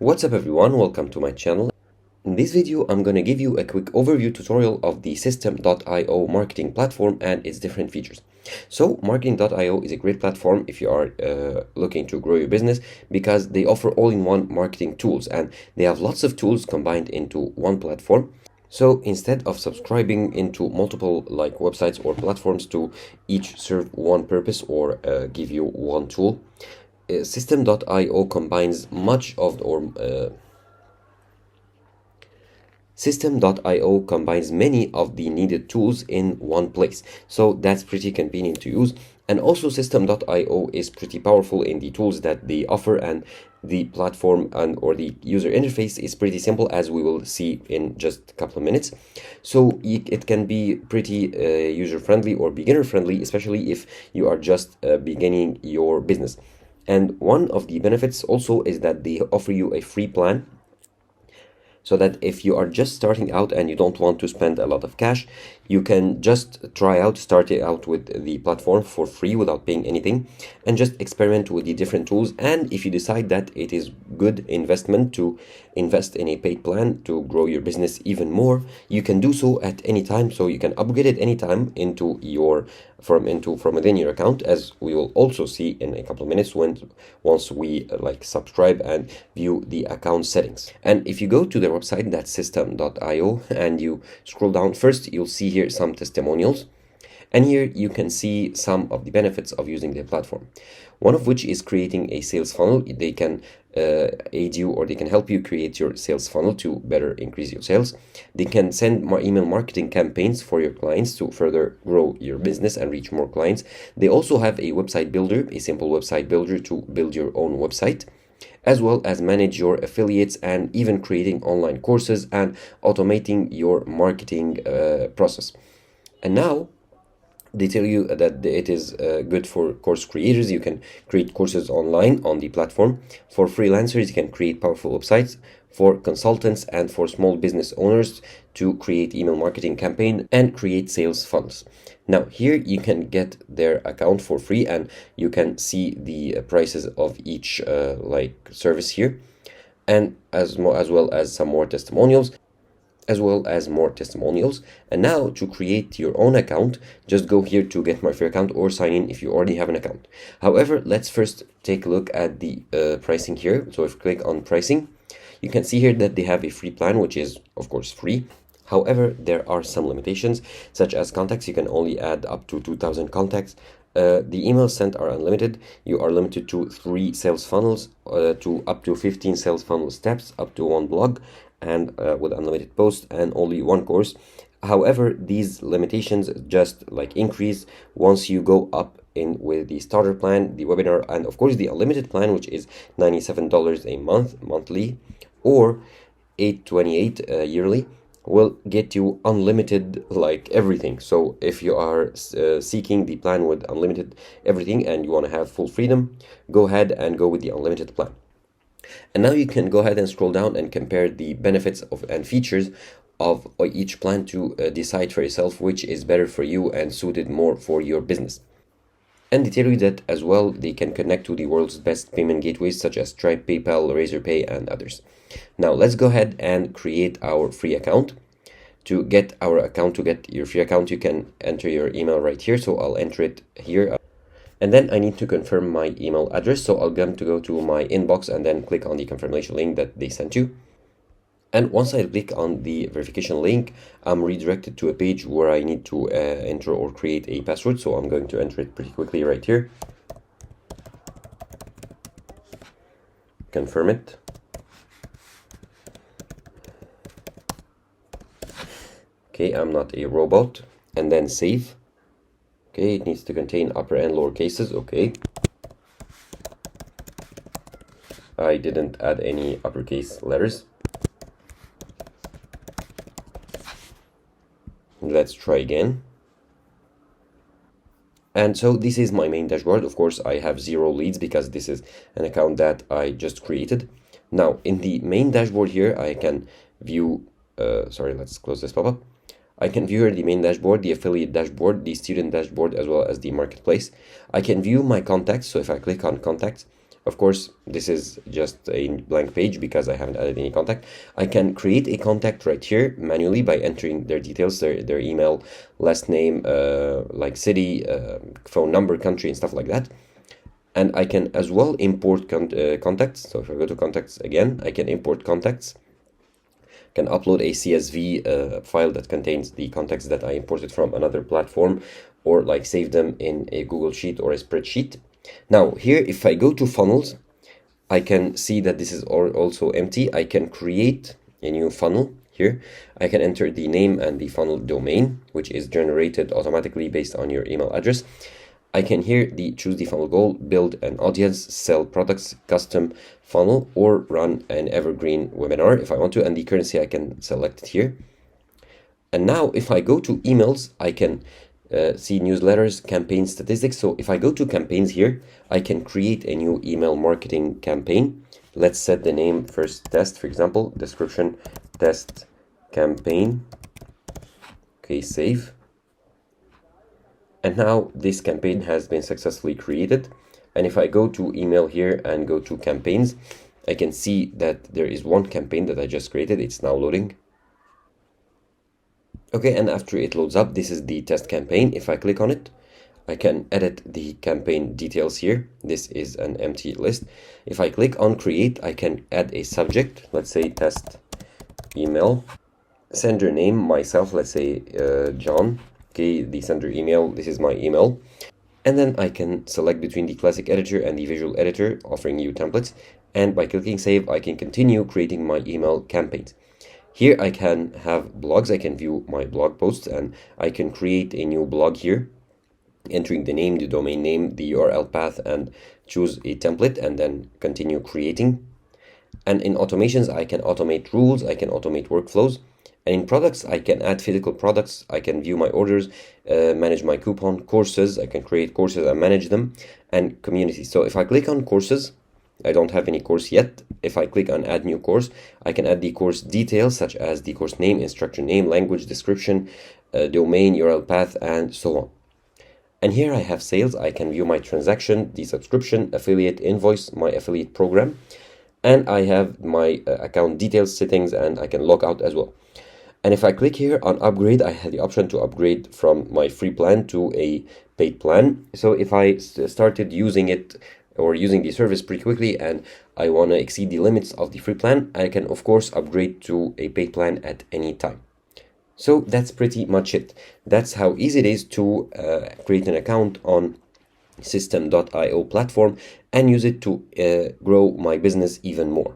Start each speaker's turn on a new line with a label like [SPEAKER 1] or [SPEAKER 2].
[SPEAKER 1] What's up everyone, welcome to my channel. In this video, I'm going to give you a quick overview tutorial of the System.io marketing platform and its different features. So Marketing.io is a great platform if you are looking to grow your business because they offer all-in-one marketing tools and they have lots of tools combined into one platform. So instead of subscribing into multiple websites or platforms to each serve one purpose or give you one tool, System.io combines much of System.io combines many of the needed tools in one place, so that's pretty convenient to use. And also System.io is pretty powerful in the tools that they offer, and the platform or the user interface is pretty simple, as we will see in just a couple of minutes. So it can be pretty user-friendly or beginner-friendly, especially if you are just beginning your business. And one of the benefits also is that they offer you a free plan, so that if you are just starting out and you don't want to spend a lot of cash, you can just start it out with the platform for free without paying anything and just experiment with the different tools. And if you decide that it is good investment to invest in a paid plan to grow your business even more, you can do so at any time. So you can upgrade it anytime into from within your account, as we will also see in a couple of minutes once we subscribe and view the account settings. And if you go to their website, that's System.io, and you scroll down, first you'll see here some testimonials, and here you can see some of the benefits of using their platform, one of which is creating a sales funnel. They can aid you, or they can help you create your sales funnel to better increase your sales. They can send more email marketing campaigns for your clients to further grow your business and reach more clients. They also have a website builder, a simple website builder to build your own website, as well as manage your affiliates and even creating online courses and automating your marketing process. And now they tell you that it is good for course creators. You can create courses online on the platform. For freelancers, you can create powerful websites. For consultants and for small business owners to create email marketing campaign and create sales funnels. Now here you can get their account for free, and you can see the prices of each service here, and as well as some more testimonials. And now to create your own account, just go here to get my free account or sign in if you already have an account. However, let's first take a look at the pricing here. So if you click on pricing, you can see here that they have a free plan, which is of course free. However, there are some limitations, such as contacts. You can only add up to 2,000 contacts. The emails sent are unlimited. You are limited to 3 sales funnels, to up to 15 sales funnel steps, up to 1 blog, and with unlimited posts, and only 1 course. However, these limitations just increase once you go up in with the starter plan, the webinar, and of course the unlimited plan, which is $97 a monthly, or $828 yearly, will get you unlimited everything. So if you are seeking the plan with unlimited everything and you want to have full freedom, go ahead and go with the unlimited plan. And now you can go ahead and scroll down and compare the benefits and features of each plan to decide for yourself which is better for you and suited more for your business. And they tell you that as well they can connect to the world's best payment gateways such as Stripe, PayPal, Razorpay, and others. Now let's go ahead and create our free account. To get your free account, you can enter your email right here. So I'll enter it here. And then I need to confirm my email address. So I'm going to go to my inbox and then click on the confirmation link that they sent you. And once I click on the verification link, I'm redirected to a page where I need to enter or create a password. So I'm going to enter it pretty quickly right here. Confirm it. Okay, I'm not a robot. And then save. Okay, it needs to contain upper and lower cases. Okay. I didn't add any uppercase letters. Let's try again. And so this is my main dashboard. Of course, I have 0 leads because this is an account that I just created. Now, in the main dashboard here, I can view, let's close this pop-up. I can view here the main dashboard, the affiliate dashboard, the student dashboard, as well as the marketplace. I can view my contacts. So if I click on contacts, Of course, this is just a blank page because I haven't added any contact. I can create a contact right here manually by entering their details, their email, last name, like city, phone number, country, and stuff like that. And I can as well import contacts. So if I go to contacts again, I can import contacts. Can upload a CSV file that contains the contacts that I imported from another platform, or like save them in a Google Sheet or a spreadsheet. Now here, if I go to funnels, I can see that this is also empty. I can create a new funnel here. I can enter the name and the funnel domain, which is generated automatically based on your email address. I can here choose the funnel goal, build an audience, sell products, custom funnel, or run an evergreen webinar if I want to, and the currency I can select it here. And now if I go to emails, I can see newsletters, campaign statistics. So if I go to campaigns here, I can create a new email marketing campaign. Let's set the name first test, for example, description test campaign. Okay, save. And now this campaign has been successfully created. And if I go to email here and go to campaigns, I can see that there is one campaign that I just created. It's now loading. Okay, and after it loads up, this is the test campaign. If I click on it, I can edit the campaign details here. This is an empty list. If I click on create, I can add a subject. Let's say test email. Sender name, myself, let's say John. Okay, the sender email, this is my email. And then I can select between the classic editor and the visual editor, offering you templates. And by clicking save, I can continue creating my email campaigns. Here I can have blogs. I can view my blog posts, and I can create a new blog here, entering the name, the domain name, the URL path, and choose a template and then continue creating. And in automations, I can automate rules, I can automate workflows. And in products, I can add physical products, I can view my orders, manage my coupon, courses, I can create courses and manage them, and community. So if I click on courses, I don't have any course yet. If I click on add new course, I can add the course details such as the course name, instructor name, language, description, domain, URL path, and so on. And here I have sales. I can view my transaction, the subscription, affiliate invoice, my affiliate program, and I have my account details, settings, and I can log out as well. And if I click here on upgrade, I have the option to upgrade from my free plan to a paid plan. So if I started using it or using the service pretty quickly and I want to exceed the limits of the free plan, I can of course upgrade to a paid plan at any time. So that's pretty much it. That's how easy it is to create an account on System.io platform and use it to grow my business even more.